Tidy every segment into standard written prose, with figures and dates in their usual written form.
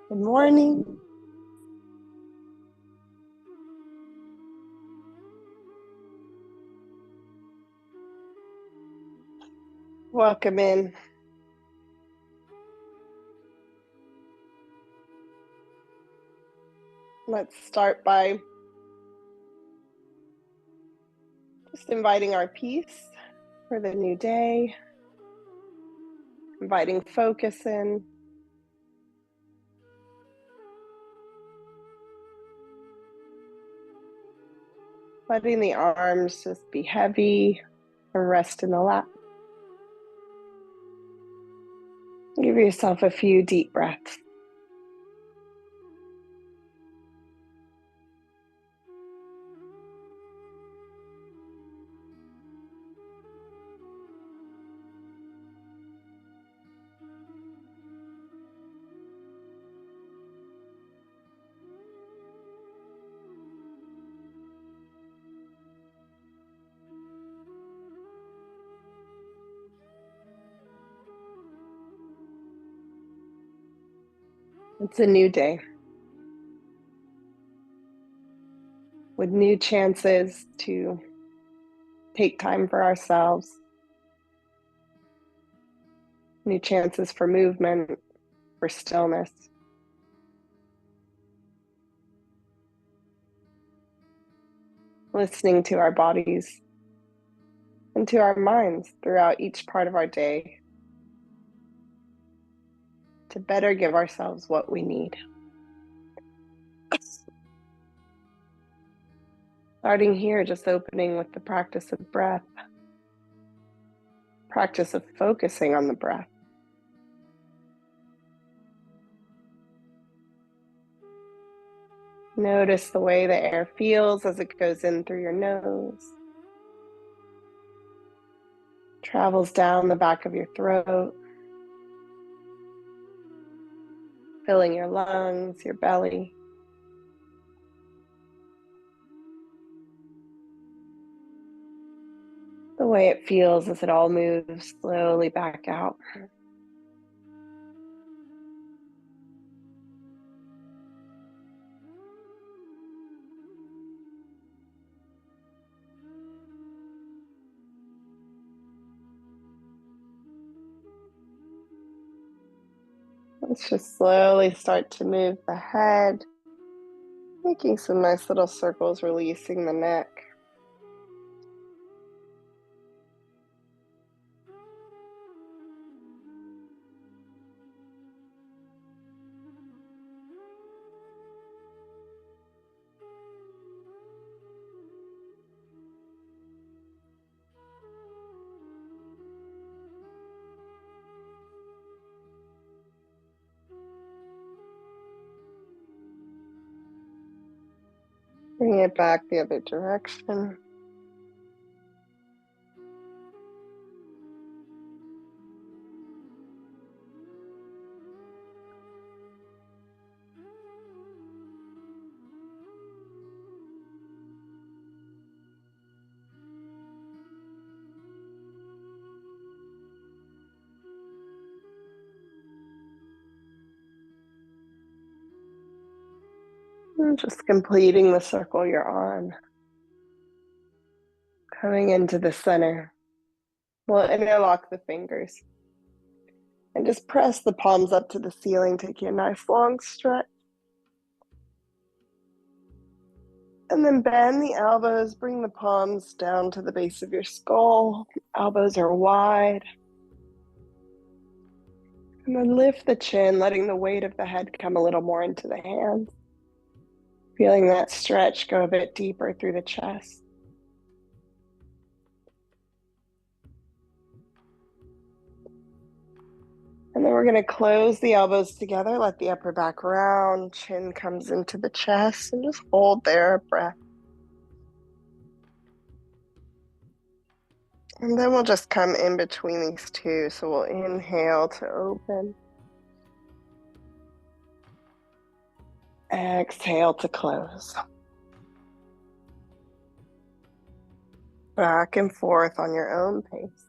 Good morning. Welcome in. Let's start by just inviting our peace for the new day, inviting focus in. Letting the arms just be heavy or rest in the lap. Give yourself a few deep breaths. It's a new day with new chances to take time for ourselves, new chances for movement, for stillness. Listening to our bodies and to our minds throughout each part of our day to better give ourselves what we need. Starting here, just opening with the practice of breath, practice of focusing on the breath. Notice the way the air feels as it goes in through your nose, travels down the back of your throat, filling your lungs, your belly. The way it feels as it all moves slowly back out. Let's just slowly start to move the head, making some nice little circles, releasing the neck. Bring it back the other direction. And just completing the circle you're on. Coming into the center. We'll interlock the fingers. And just press the palms up to the ceiling, taking a nice long stretch. And then bend the elbows, bring the palms down to the base of your skull. Elbows are wide. And then lift the chin, letting the weight of the head come a little more into the hands. Feeling that stretch go a bit deeper through the chest. And then we're going to close the elbows together, let the upper back round, chin comes into the chest, and just hold there a breath. And then we'll just come in between these two. So we'll inhale to open. Exhale to close. Back and forth on your own pace.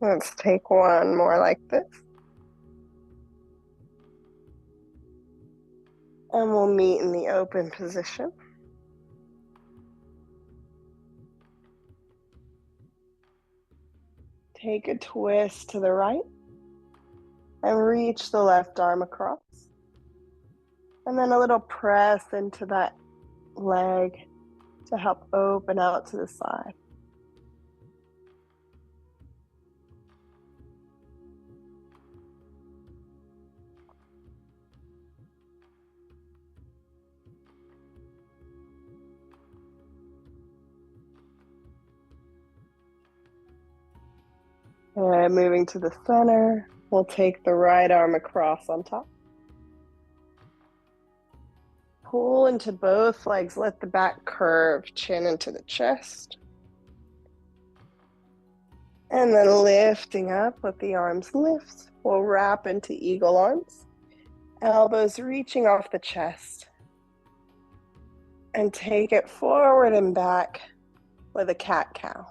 Let's take one more like this. And we'll meet in the open position. Take a twist to the right and reach the left arm across. And then a little press into that leg to help open out to the side. And moving to the center, we'll take the right arm across on top. Pull into both legs, let the back curve, chin into the chest. And then lifting up, let the arms lift. We'll wrap into eagle arms. Elbows reaching off the chest. And take it forward and back with a cat-cow.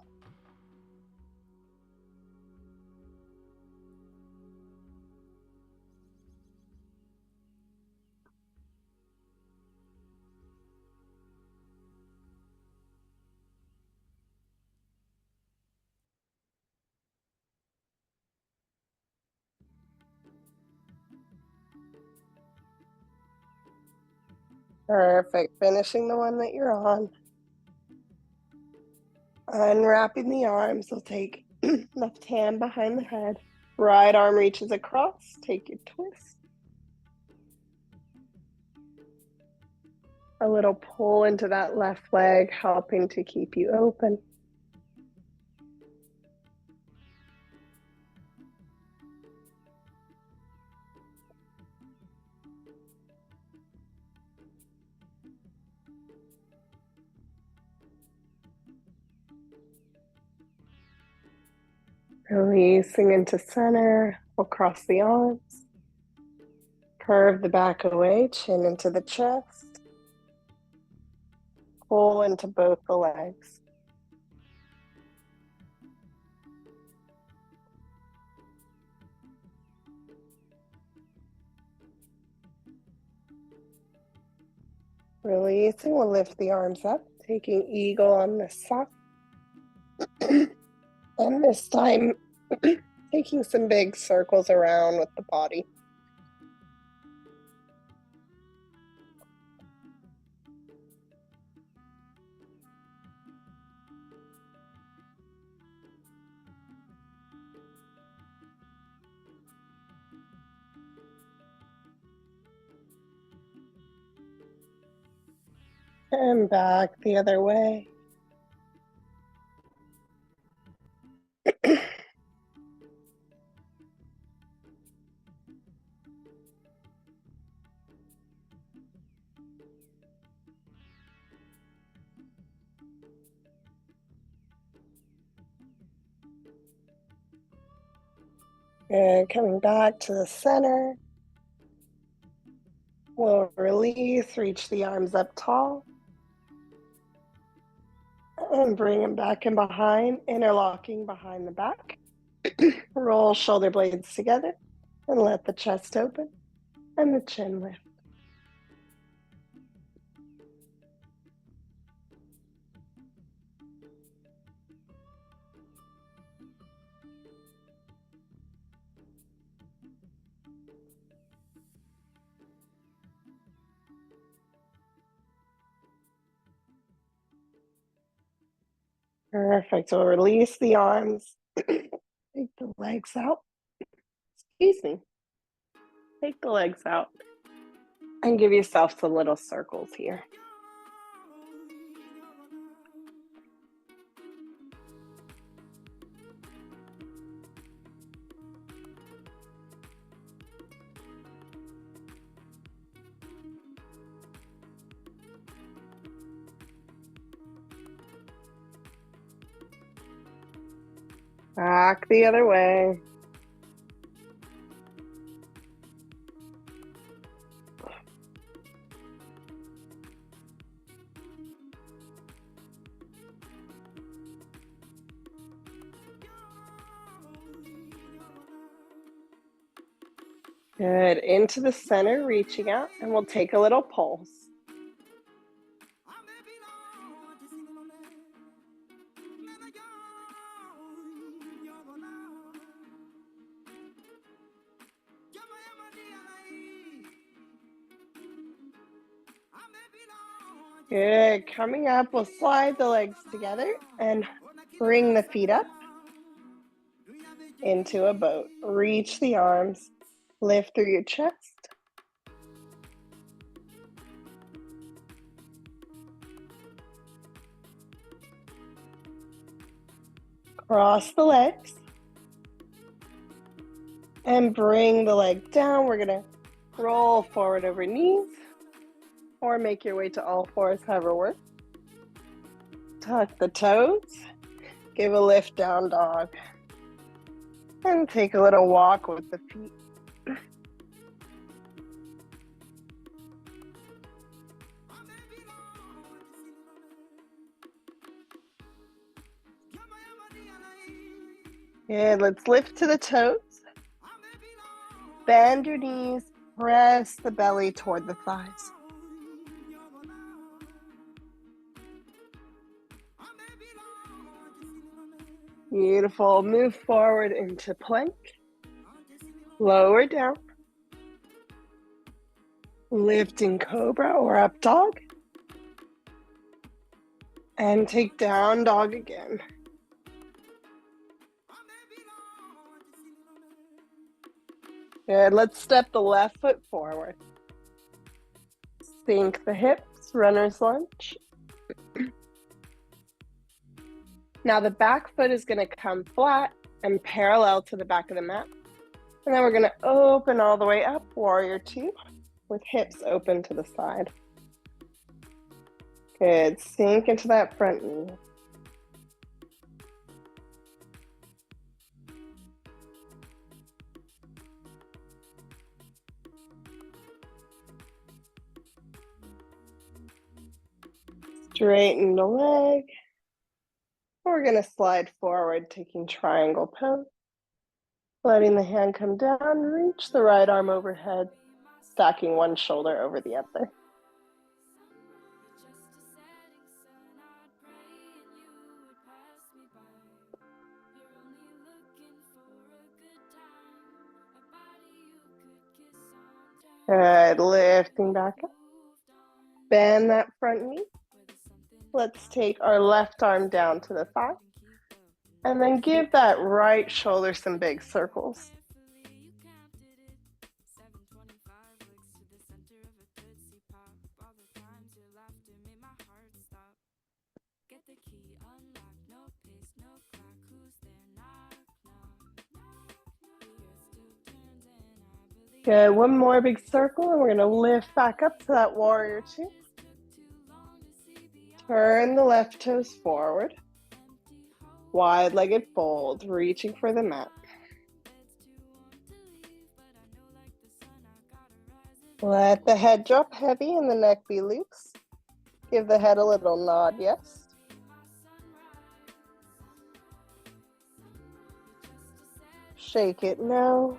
Perfect. Finishing the one that you're on. Unwrapping the arms. We'll take left hand behind the head. Right arm reaches across. Take your twist. A little pull into that left leg, helping to keep you open. Releasing into center. We'll cross the arms. Curve the back away, chin into the chest. Pull into both the legs. Releasing, we'll lift the arms up, taking eagle on this side. And this time, taking some big circles around with the body. And back the other way. And coming back to the center. We'll release, reach the arms up tall. And bring them back and behind, interlocking behind the back. Roll shoulder blades together and let the chest open and the chin lift. Perfect. So release the arms. Take the legs out. Excuse me. Take the legs out and give yourself some little circles here. Back the other way. Good. Into the center, reaching out, and we'll take a little pulse. Good. Coming up, we'll slide the legs together and bring the feet up into a boat. Reach the arms, lift through your chest. Cross the legs and bring the leg down. We're gonna roll forward over knees or make your way to all fours, however works. Tuck the toes, give a lift down dog, and take a little walk with the feet. Good, let's lift to the toes. Bend your knees, press the belly toward the thighs. Beautiful. Move forward into plank. Lower down. Lift in cobra or up dog. And take down dog again. Good. Let's step the left foot forward. Sink the hips, runner's lunge. Now the back foot is going to come flat and parallel to the back of the mat. And then we're going to open all the way up, warrior two, with hips open to the side. Good. Sink into that front knee. Straighten the leg. We're going to slide forward, taking triangle pose. Letting the hand come down, reach the right arm overhead, stacking one shoulder over the other. Good, lifting back up. Bend that front knee. Let's take our left arm down to the thigh. And then give that right shoulder some big circles. Good, one more big circle and we're gonna lift back up to that warrior two. Turn the left toes forward. Wide-legged fold, reaching for the mat. Let the head drop heavy and the neck be loose. Give the head a little nod, yes. Shake it now.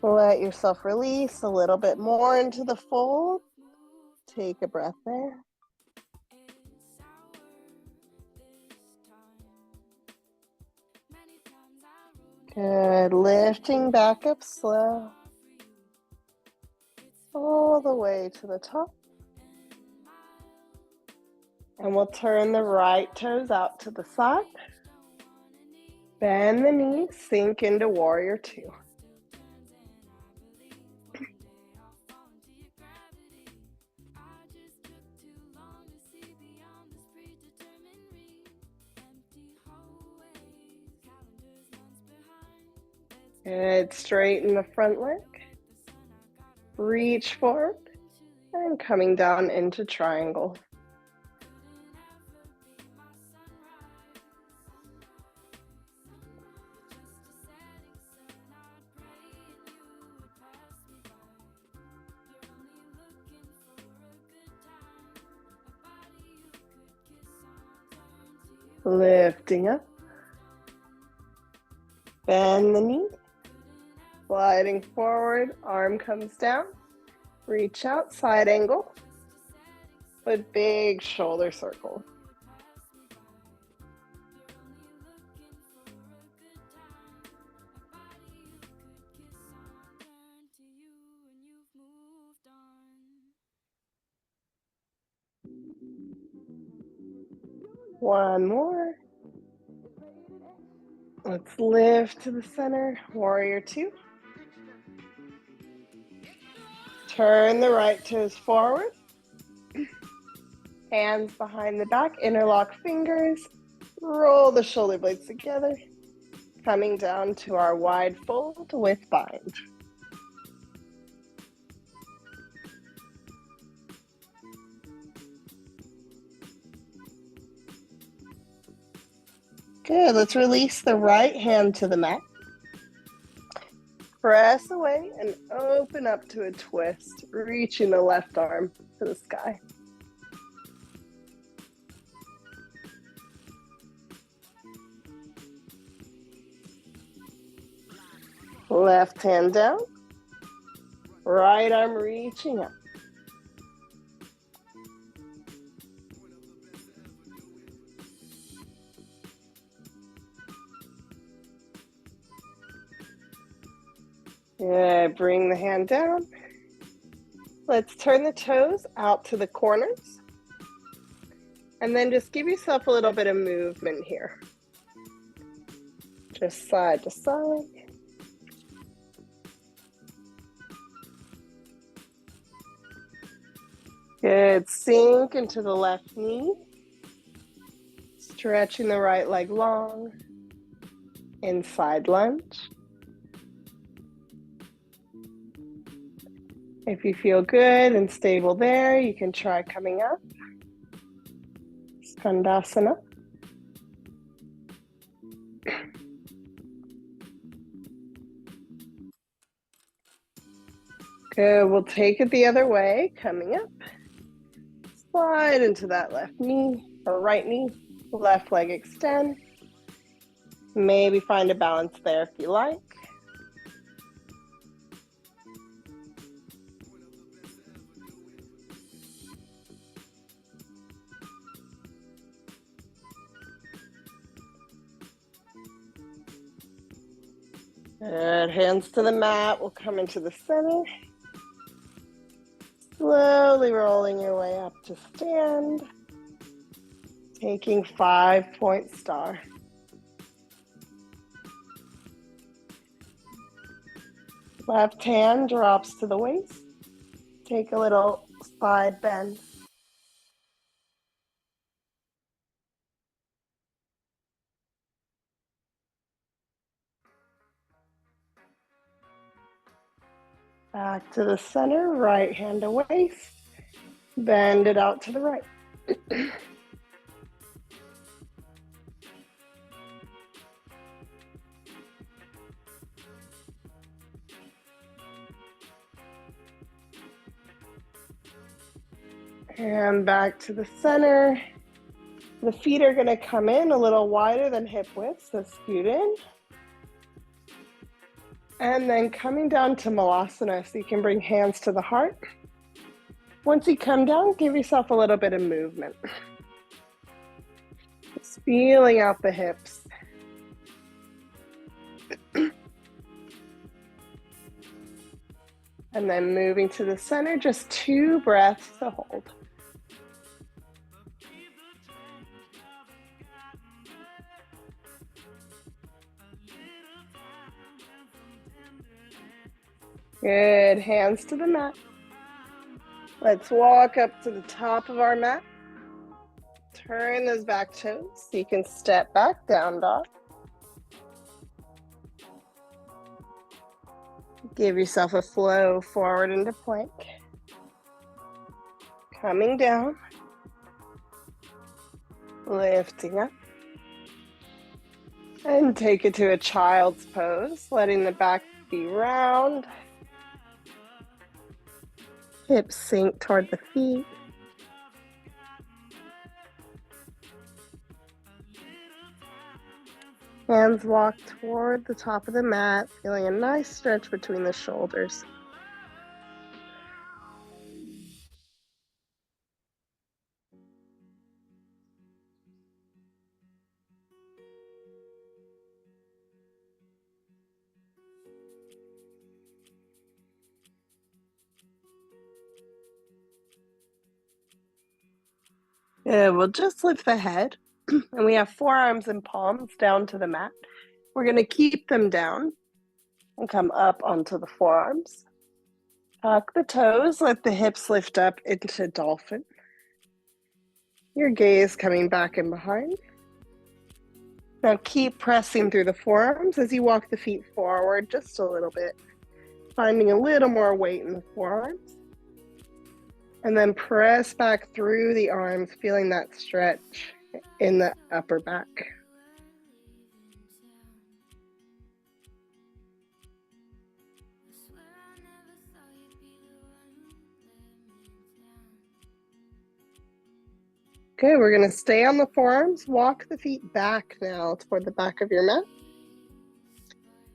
Let yourself release a little bit more into the fold. Take a breath there. Good. Lifting back up slow. All the way to the top. And we'll turn the right toes out to the side. Bend the knees, sink into warrior two. Good. Straighten the front leg. Reach forward and coming down into triangle. Lifting up. Bend the knee. Sliding forward, arm comes down. Reach out, side angle. With big shoulder circle. One more. Let's lift to the center, warrior two. Turn the right toes forward. Hands behind the back, interlock fingers. Roll the shoulder blades together. Coming down to our wide fold with bind. Good, let's release the right hand to the mat. Press away and open up to a twist, reaching the left arm to the sky. Left hand down, right arm reaching up. Good, bring the hand down. Let's turn the toes out to the corners. And then just give yourself a little bit of movement here. Just side to side. Good, sink into the left knee. Stretching the right leg long. Inside lunge. If you feel good and stable there, you can try coming up. Skandasana. Good, we'll take it the other way, coming up. Slide into that left knee, or right knee, left leg extend. Maybe find a balance there if you like. Good, hands to the mat, we'll come into the center. Slowly rolling your way up to stand. Taking 5-point star. Left hand drops to the waist. Take a little side bend. Back to the center, right hand to waist. Bend it out to the right. And back to the center. The feet are going to come in a little wider than hip width, so scoot in. And then coming down to Malasana, so you can bring hands to the heart. Once you come down, give yourself a little bit of movement. Just feeling out the hips. And then moving to the center, just 2 breaths to hold. Good, hands to the mat. Let's walk up to the top of our mat. Turn those back toes so you can step back, down dog. Give yourself a flow forward into plank. Coming down. Lifting up. And take it to a child's pose, letting the back be round. Hips sink toward the feet. Hands walk toward the top of the mat, feeling a nice stretch between the shoulders. Good, we'll just lift the head, and we have forearms and palms down to the mat. We're going to keep them down and come up onto the forearms. Tuck the toes, let the hips lift up into dolphin. Your gaze coming back and behind. Now keep pressing through the forearms as you walk the feet forward just a little bit, finding a little more weight in the forearms. And then press back through the arms, feeling that stretch in the upper back. Okay, we're going to stay on the forearms. Walk the feet back now toward the back of your mat.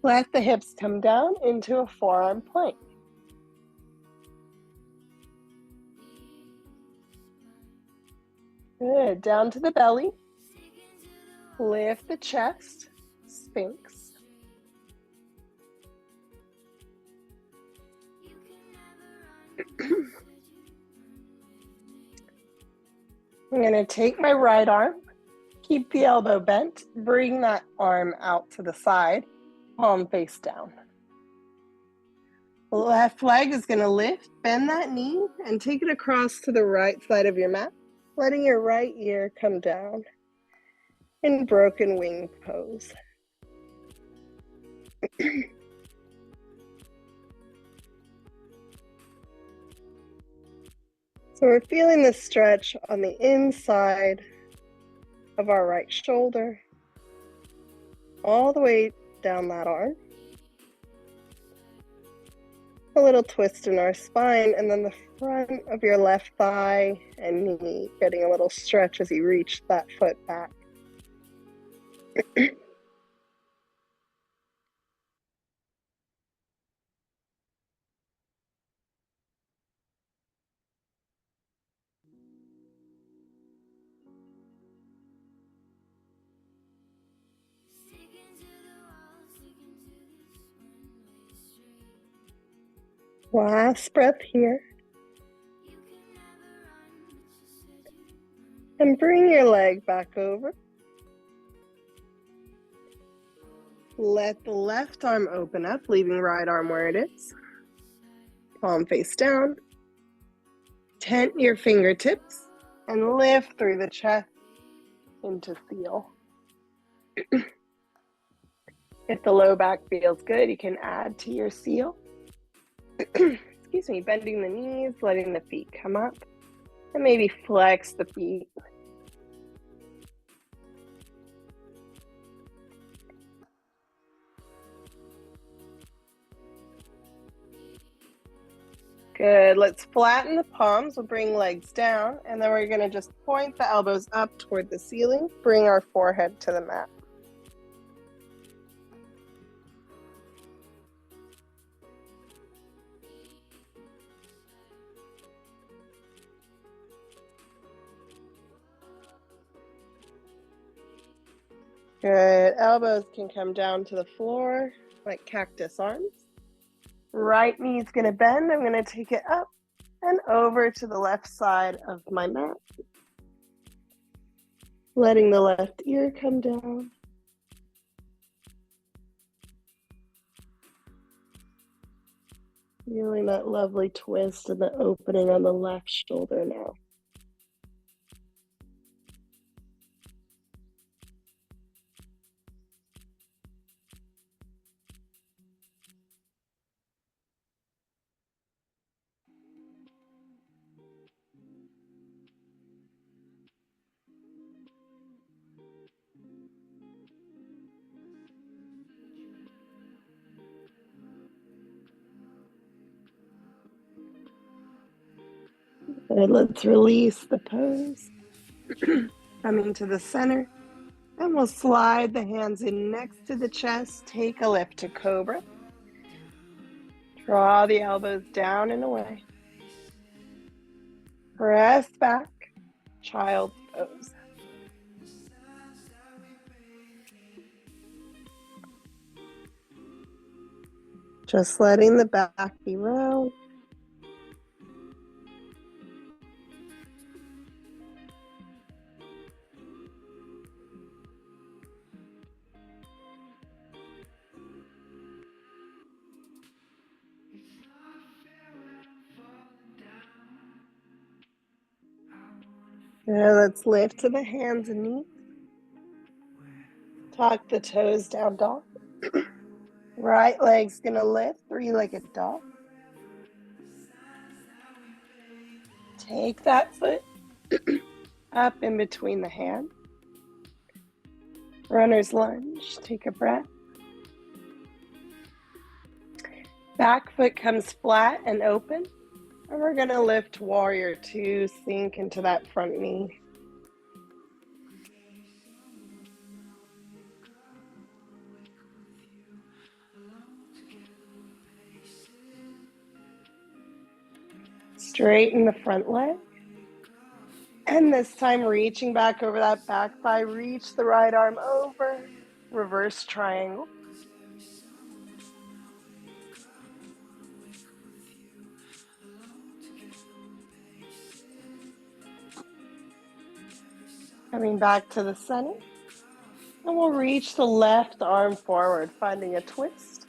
Let the hips come down into a forearm plank. Good, down to the belly. Lift the chest, Sphinx. I'm going to take my right arm, keep the elbow bent, bring that arm out to the side, palm face down. Left leg is going to lift, bend that knee, and take it across to the right side of your mat, letting your right ear come down in broken wing pose. So we're feeling the stretch on the inside of our right shoulder, all the way down that arm. A little twist in our spine, and then the front of your left thigh and knee, getting a little stretch as you reach that foot back. Last breath here. And bring your leg back over. Let the left arm open up, leaving right arm where it is. Palm face down. Tent your fingertips and lift through the chest into seal. If the low back feels good, you can add to your seal. Excuse me, bending the knees, letting the feet come up, and maybe flex the feet. Good. Let's flatten the palms. We'll bring legs down, and then we're going to just point the elbows up toward the ceiling. Bring our forehead to the mat. Good. Elbows can come down to the floor like cactus arms. Right knee's going to bend. I'm going to take it up and over to the left side of my mat. Letting the left ear come down. Feeling that lovely twist and the opening on the left shoulder now. And let's release the pose. Coming to the center. And we'll slide the hands in next to the chest. Take a lift to cobra. Draw the elbows down and away. Press back. Child's pose. Just letting the back be round. Now let's lift to the hands and knees. Tuck the toes down, dog. Right leg's gonna lift, three-legged dog. Take that foot up in between the hand. Runner's lunge, take a breath. Back foot comes flat and open. And we're gonna lift warrior two, sink into that front knee. Straighten the front leg. And this time reaching back over that back thigh, reach the right arm over, reverse triangle. Coming back to the center. And we'll reach the left arm forward, finding a twist.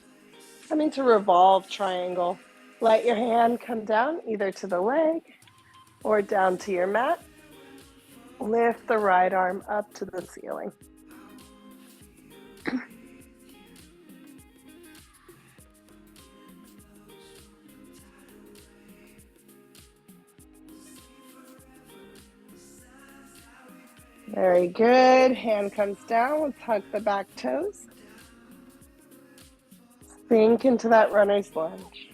Coming to revolve triangle. Let your hand come down either to the leg or down to your mat. Lift the right arm up to the ceiling. Very good. Hand comes down. Let's hug the back toes. Sink into that runner's lunge.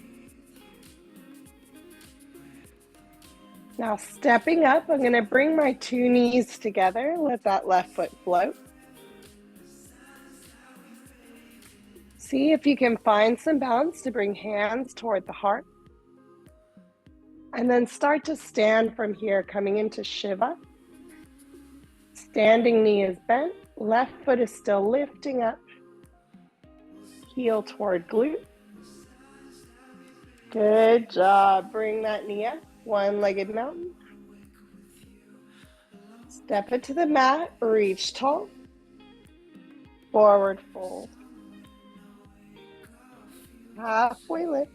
Now stepping up, I'm going to bring my two knees together. Let that left foot float. See if you can find some balance to bring hands toward the heart. And then start to stand from here, coming into Shiva. Standing knee is bent. Left foot is still lifting up. Heel toward glute. Good job. Bring that knee up. One-legged mountain. Step it to the mat. Reach tall. Forward fold. Halfway lift.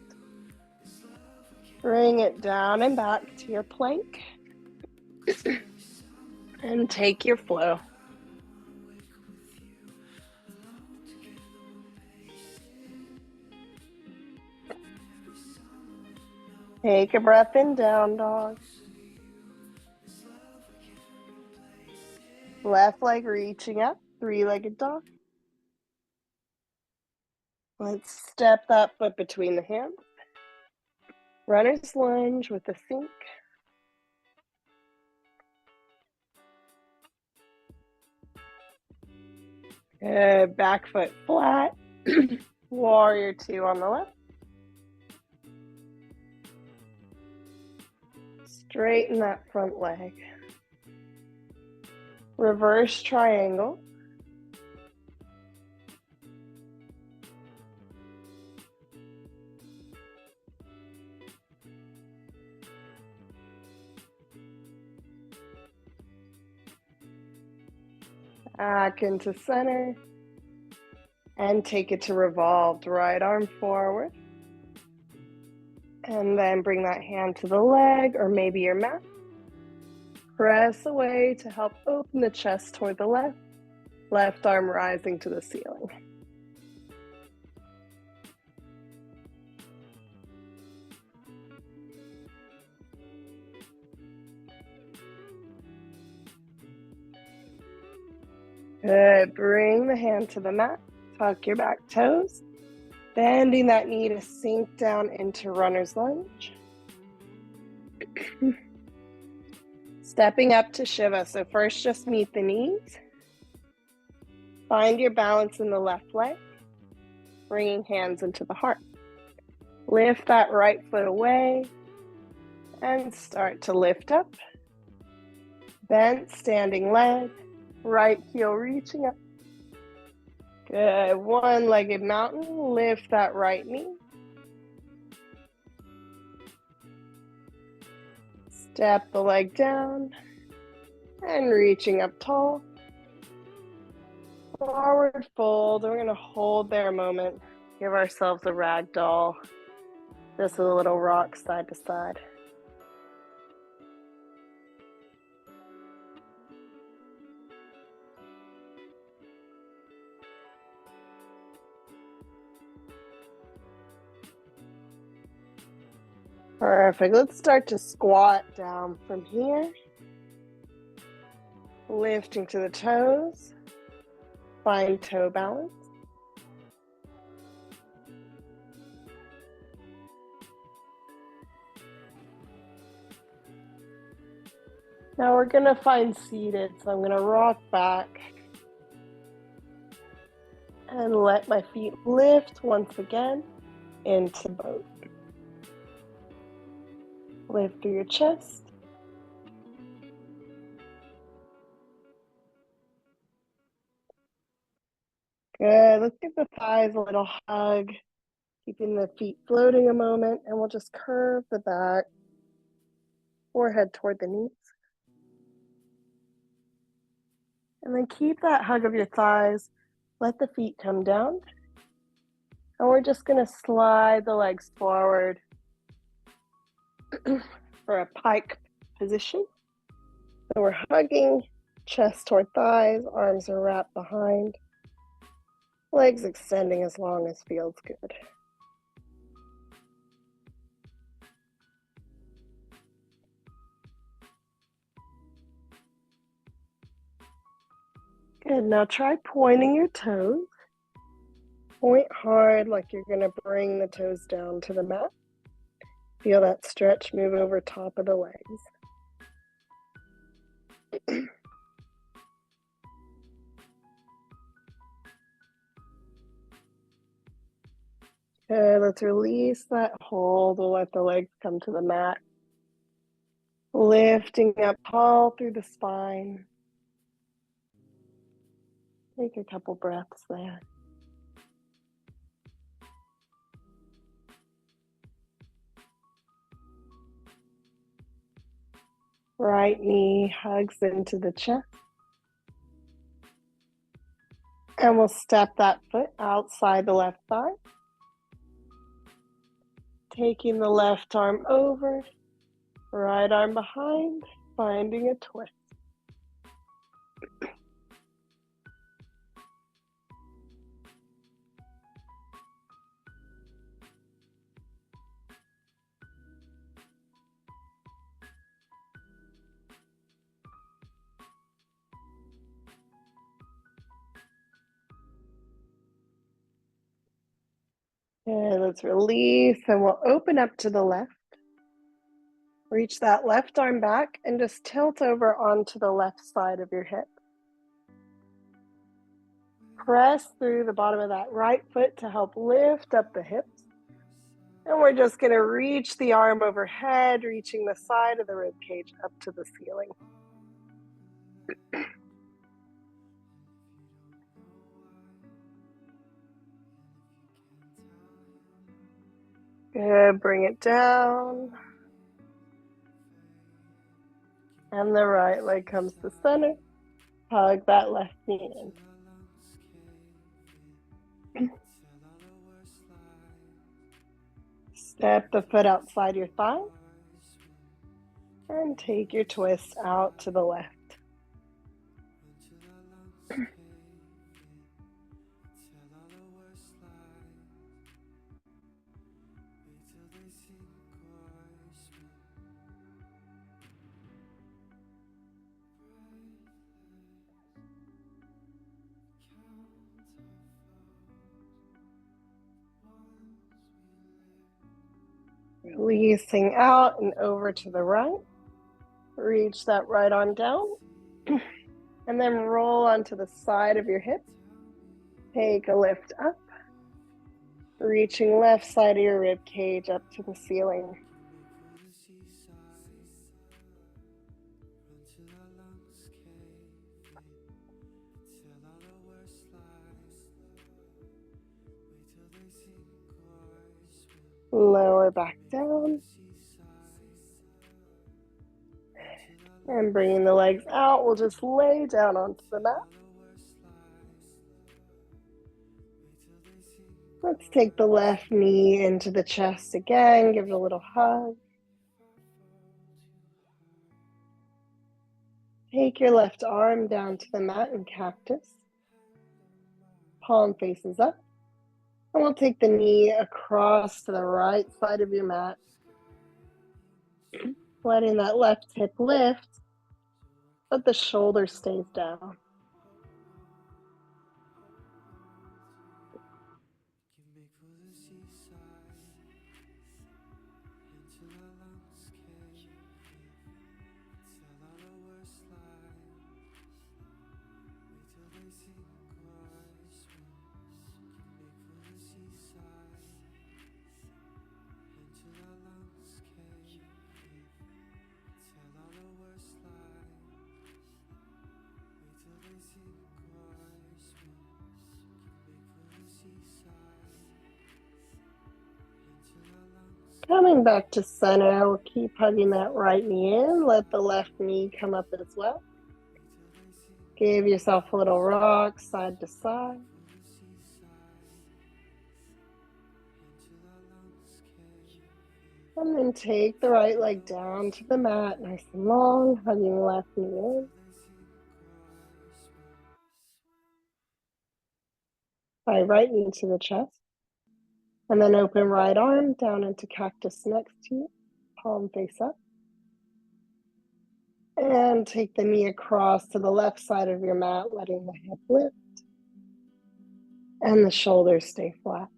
Bring it down and back to your plank. And take your flow. Take a breath in, down dog. Left leg reaching up, three-legged dog. Let's step that foot between the hands. Runner's lunge with a sink. Good, back foot flat. Warrior two on the left. Straighten that front leg. Reverse triangle. Back into center. And take it to revolved. Right arm forward. And then bring that hand to the leg or maybe your mat. Press away to help open the chest toward the left. Left arm rising to the ceiling. Good. Bring the hand to the mat. Tuck your back toes. Bending that knee to sink down into runner's lunge. Stepping up to Shiva. So first just meet the knees. Find your balance in the left leg. Bringing hands into the heart. Lift that right foot away. And start to lift up. Bent standing leg. Right heel reaching up. Good. One-legged mountain. Lift that right knee. Step the leg down. And reaching up tall. Forward fold. We're going to hold there a moment. Give ourselves a rag doll. Just a little rock side to side. Perfect. Let's start to squat down from here. Lifting to the toes. Find toe balance. Now we're going to find seated. So I'm going to rock back and let my feet lift once again into boat. Lift through your chest. Good. Let's give the thighs a little hug. Keeping the feet floating a moment, and we'll just curve the back, forehead toward the knees. And then keep that hug of your thighs. Let the feet come down. And we're just going to slide the legs forward for a pike position. So we're hugging, chest toward thighs, arms are wrapped behind, legs extending as long as feels good. Good. Now try pointing your toes. Point hard like you're going to bring the toes down to the mat. Feel that stretch move over top of the legs. Good. Let's release that hold. We'll let the legs come to the mat. Lifting up tall through the spine. Take a couple breaths there. Right knee hugs into the chest. And we'll step that foot outside the left thigh. Taking the left arm over, right arm behind, finding a twist. And let's release, and we'll open up to the left. Reach that left arm back and just tilt over onto the left side of your hip. Press through the bottom of that right foot to help lift up the hips. And we're just going to reach the arm overhead, reaching the side of the rib cage up to the ceiling. Good, bring it down. And the right leg comes to center. Hug that left knee in. Step the foot outside your thigh. And take your twist out to the left. Releasing out and over to the right. Reach that right arm down. And then roll onto the side of your hip. Take a lift up. Reaching left side of your rib cage up to the ceiling. Lower back down. And bringing the legs out, we'll just lay down onto the mat. Let's take the left knee into the chest again, give it a little hug. Take your left arm down to the mat in cactus. Palm faces up. And we'll take the knee across to the right side of your mat. Letting that left hip lift, but the shoulder stays down. Coming back to center, we'll keep hugging that right knee in. Let the left knee come up as well. Give yourself a little rock side to side. And then take the right leg down to the mat, nice and long, hugging the left knee in. By right knee to the chest. And then open right arm down into cactus next to you, palm face up. And take the knee across to the left side of your mat, letting the hip lift. And the shoulders stay flat.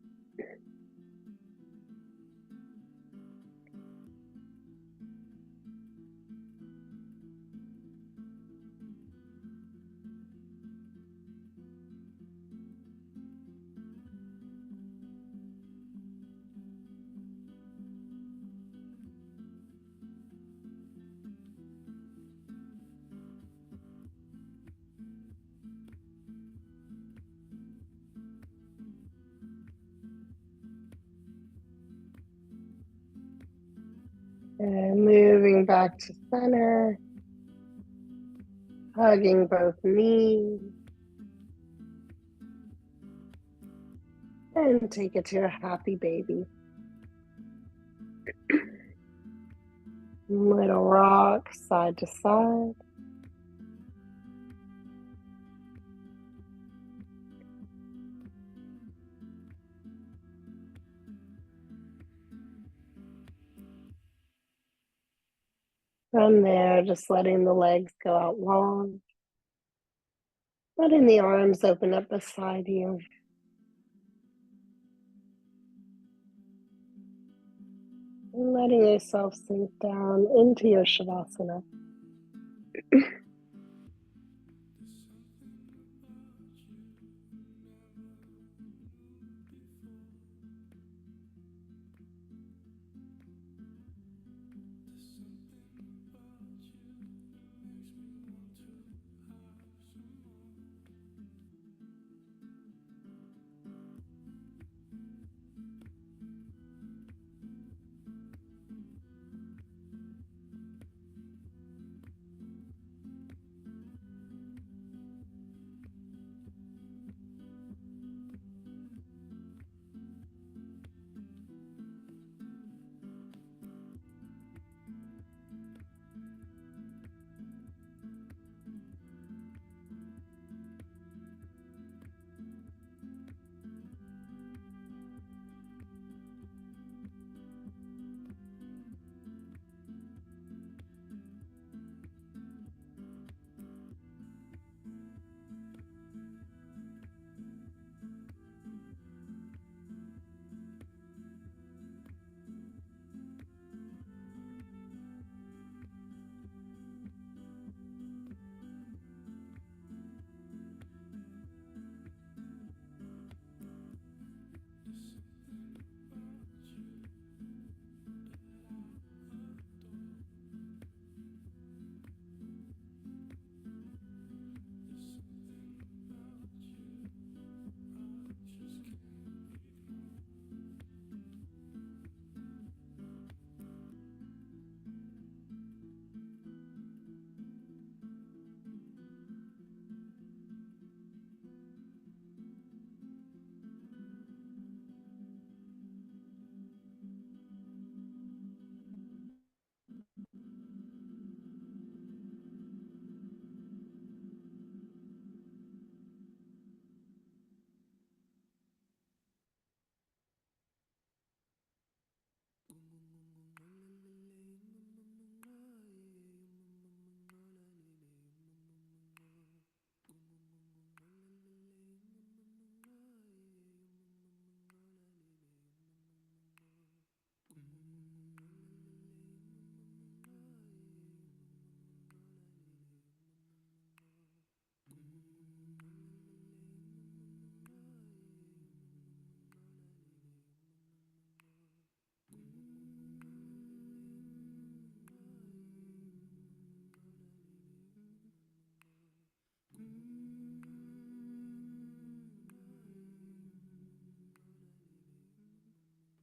And moving back to center, hugging both knees. And take it to a happy baby. Little rock side to side. From there, just letting the legs go out long. Letting the arms open up beside you. letting yourself sink down into your Shavasana.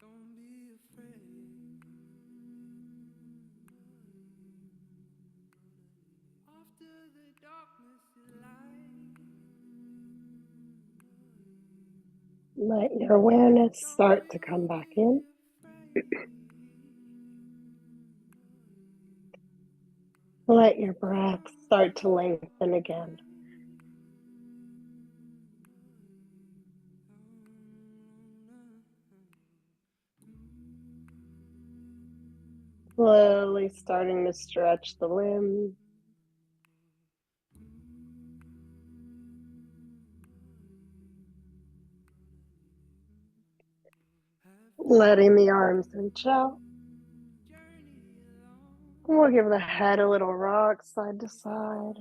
Don't be afraid. After the darkness is light. Let your awareness start to come back in. Let your breath start to lengthen again. Slowly starting to stretch the limbs. Letting the arms reach out. We'll give the head a little rock side to side.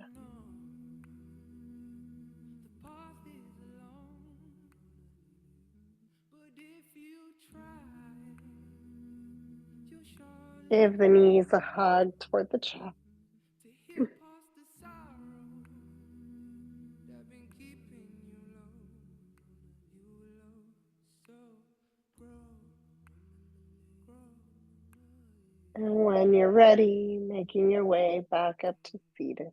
Give the knees a hug toward the chest. And when you're ready, making your way back up to seated.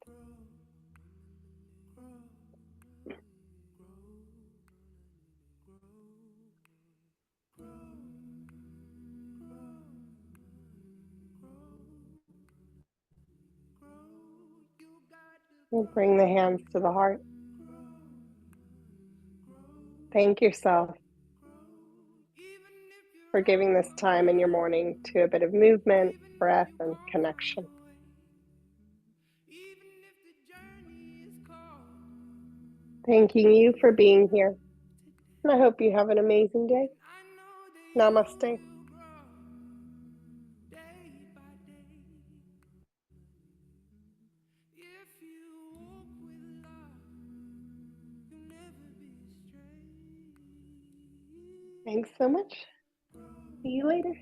We'll bring the hands to the heart. Thank yourself for giving this time in your morning to a bit of movement, breath, and connection. Thanking you for being here. And I hope you have an amazing day. Namaste. Thanks so much. See you later.